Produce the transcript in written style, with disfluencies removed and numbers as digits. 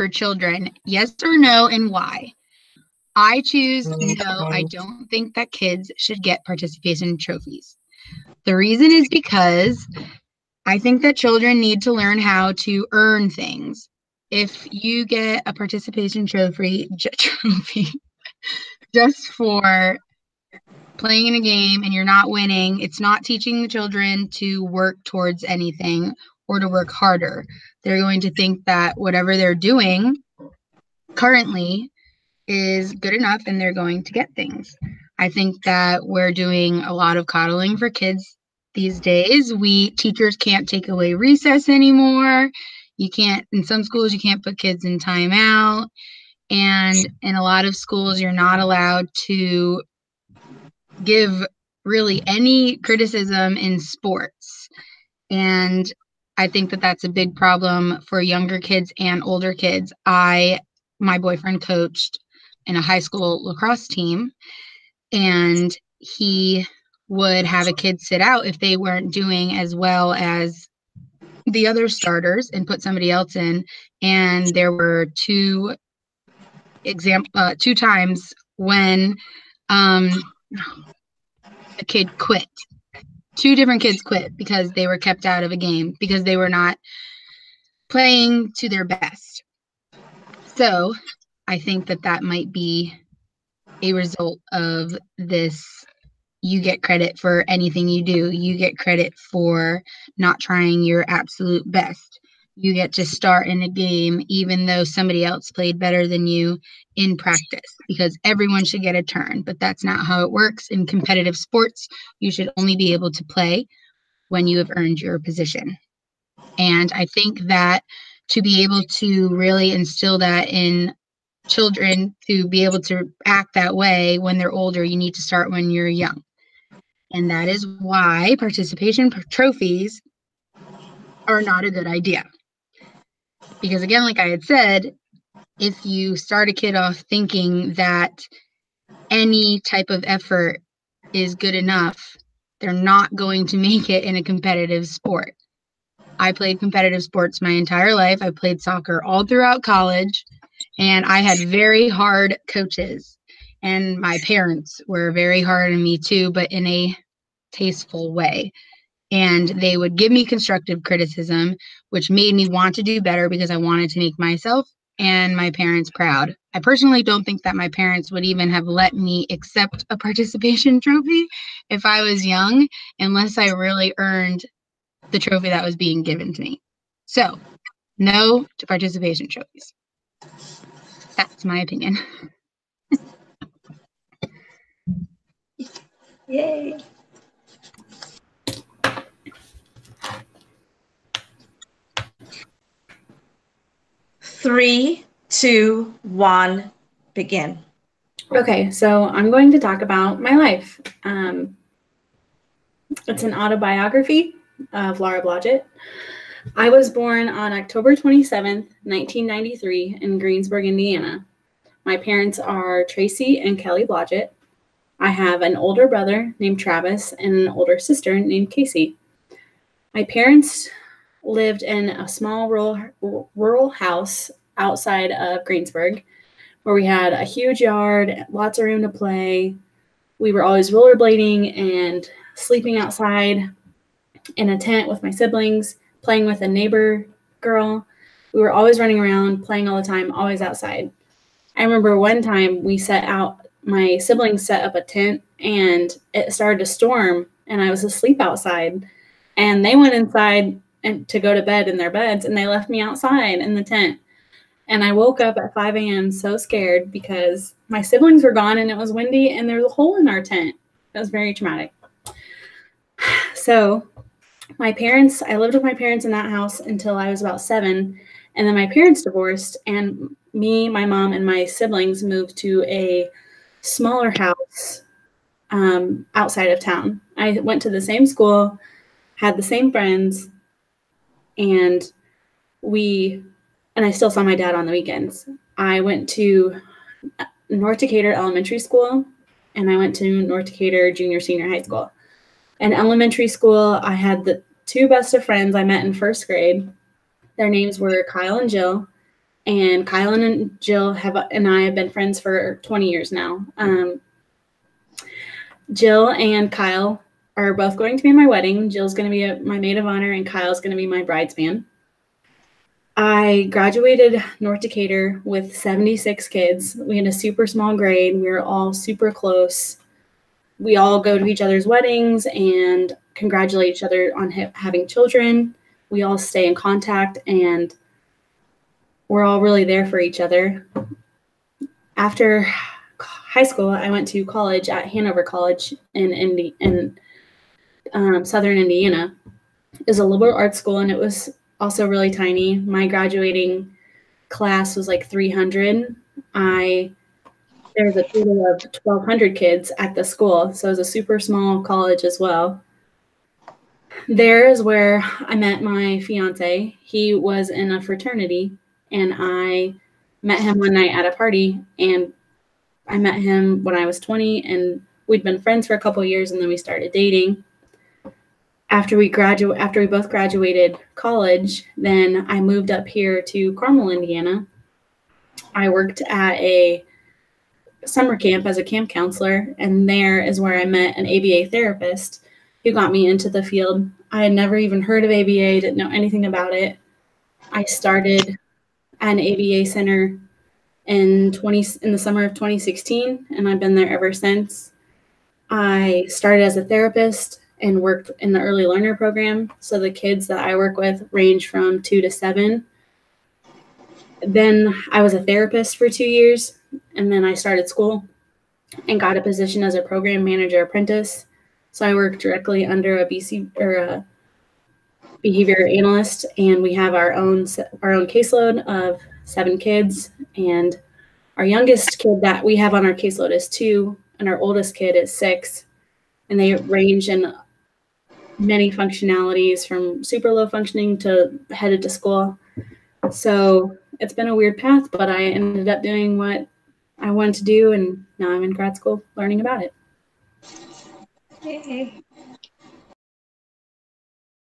for children? Yes or no, and why? I choose no. I don't think that kids should get participation trophies. The reason is because I think that children need to learn how to earn things. If you get a participation trophy just for playing in a game and you're not winning, it's not teaching the children to work towards anything or to work harder. They're going to think that whatever they're doing currently is good enough and they're going to get things. I think that we're doing a lot of coddling for kids these days. Teachers can't take away recess anymore. You can't, in some schools, you can't put kids in timeout. And in a lot of schools, you're not allowed to give really any criticism in sports. And I think that that's a big problem for younger kids and older kids. My boyfriend coached in a high school lacrosse team, and he would have a kid sit out if they weren't doing as well as the other starters and put somebody else in. And there were two times when a kid quit. Two different kids quit because they were kept out of a game because they were not playing to their best. So I think that that might be a result of this. You get credit for anything you do. You get credit for not trying your absolute best. You get to start in a game even though somebody else played better than you in practice, because everyone should get a turn. But that's not how it works in competitive sports. You should only be able to play when you have earned your position. And I think that to be able to really instill that in children, to be able to act that way when they're older, you need to start when you're young. And that is why participation trophies are not a good idea. Because again, like I had said, if you start a kid off thinking that any type of effort is good enough, they're not going to make it in a competitive sport. I played competitive sports my entire life. I played soccer all throughout college, and I had very hard coaches. And my parents were very hard on me too, but in a tasteful way. And they would give me constructive criticism, which made me want to do better because I wanted to make myself and my parents proud. I personally don't think that my parents would even have let me accept a participation trophy if I was young, unless I really earned the trophy that was being given to me. So, no to participation trophies. That's my opinion. Yay. Three, two, one, begin. Okay, so I'm going to talk about my life. It's an autobiography of Laura Blodgett. I was born on October 27th, 1993 in Greensburg, Indiana. My parents are Tracy and Kelly Blodgett. I have an older brother named Travis and an older sister named Casey. My parents lived in a small rural house outside of Greensburg where we had a huge yard, lots of room to play. We were always rollerblading and sleeping outside in a tent with my siblings, playing with a neighbor girl. We were always running around, playing all the time, always outside. I remember one time my siblings set up a tent and it started to storm and I was asleep outside and they went inside and to go to bed in their beds and they left me outside in the tent. And I woke up at 5 a.m. so scared because my siblings were gone and it was windy and there was a hole in our tent. It was very traumatic. So I lived with my parents in that house until I was about 7. And then my parents divorced and me, my mom, and my siblings moved to a smaller house outside of town. I went to the same school, had the same friends, and I still saw my dad on the weekends. I went to North Decatur Elementary School, and I went to North Decatur Senior High School. In elementary school, I had the two best of friends I met in first grade. Their names were Kyle and Jill. And Kyle and Jill and I have been friends for 20 years now. Jill and Kyle are both going to be my wedding. Jill's going to be my maid of honor, and Kyle's going to be my bridesman. I graduated North Decatur with 76 kids. We had a super small grade. We were all super close. We all go to each other's weddings and congratulate each other on having children. We all stay in contact, and we're all really there for each other. After high school, I went to college at Hanover College in Southern Indiana. It was a liberal arts school, and it was also really tiny. My graduating class was like 300. There was a total of 1,200 kids at the school, so it was a super small college as well. There is where I met my fiance. He was in a fraternity, and I met him one night at a party, and I met him when I was 20, and we'd been friends for a couple of years, and then we started dating. After we both graduated college, then I moved up here to Carmel, Indiana. I worked at a summer camp as a camp counselor, and there is where I met an ABA therapist who got me into the field. I had never even heard of ABA, didn't know anything about it. I started at an ABA center in the summer of 2016, and I've been there ever since. I started as a therapist and worked in the early learner program. So the kids that I work with range from 2 to 7. Then I was a therapist for 2 years, and then I started school and got a position as a program manager apprentice. So I work directly under a behavior analyst, and we have our own caseload of 7 kids. And our youngest kid that we have on our caseload is 2, and our oldest kid is 6. And they range in many functionalities from super low functioning to headed to school. So it's been a weird path, but I ended up doing what I wanted to do, and now I'm in grad school learning about it. Yay.